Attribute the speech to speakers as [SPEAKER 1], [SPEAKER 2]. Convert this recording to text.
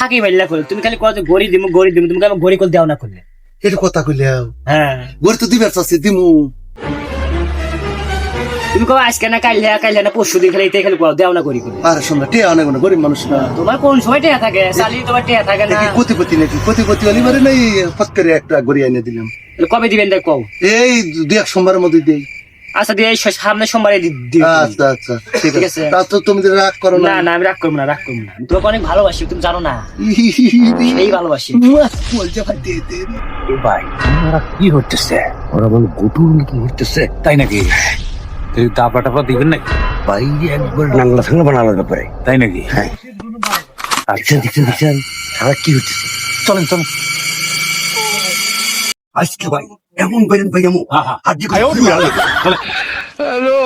[SPEAKER 1] ফাঁকি মাইলা করে তুমি খালি কত গড়ি দিমু তুমি আমার গড়ি করে দেও না করলে
[SPEAKER 2] এটা কথা কইলাম
[SPEAKER 1] হ্যাঁ
[SPEAKER 2] গড়ি তো দিবার চাচ্ছি দিমু
[SPEAKER 1] তুমি কবে আজকে না কাইলে না পরশু দিন খালি এটাই খালি দেও না গড়ি করে
[SPEAKER 2] আরে শোন না টিয়া অনেক না গরিব মানুষ না
[SPEAKER 1] তোমার কোন সময় টেয়া থাকে চালি তোমার টেয়া থাকে না
[SPEAKER 2] কোটিপতি নাকি কোটিপতি হলি মারে নাই ফট করে একটা গড়ি এনে দিলাম
[SPEAKER 1] কবে দিবেন দেখ কও
[SPEAKER 2] এই দুই এক সোমবারের মধ্যে দেই
[SPEAKER 1] আচ্ছা দিয়ে সামনে সোমবারে দিও
[SPEAKER 2] আচ্ছা আচ্ছা ঠিক
[SPEAKER 1] ঠিক
[SPEAKER 2] আছে
[SPEAKER 1] আছে।
[SPEAKER 2] তা তো তুমি যদি রাগ করো
[SPEAKER 1] না
[SPEAKER 2] না
[SPEAKER 1] না আমি রাগ করবো না আমি তোমাকে অনেক ভালোবাসি তুমি জানো না এই ভালোবাসি
[SPEAKER 2] বলছে ভাই দে দে
[SPEAKER 3] ভাই ওরা কি হচ্ছে ওরা বল গুটুর মতো হচ্ছে তাই নাকি দাপড়া টাপড়া দিবেন নাকি
[SPEAKER 4] ভাই একবার নাংলা সাংলা বানানোর ব্যাপারে
[SPEAKER 3] তাই নাকি
[SPEAKER 4] হ্যাঁ দেখছেন সারা কি হচ্ছে চলেন চলেন আজকে ভাই এমন বাইরেন ভাই এমন আজকে
[SPEAKER 3] হ্যালো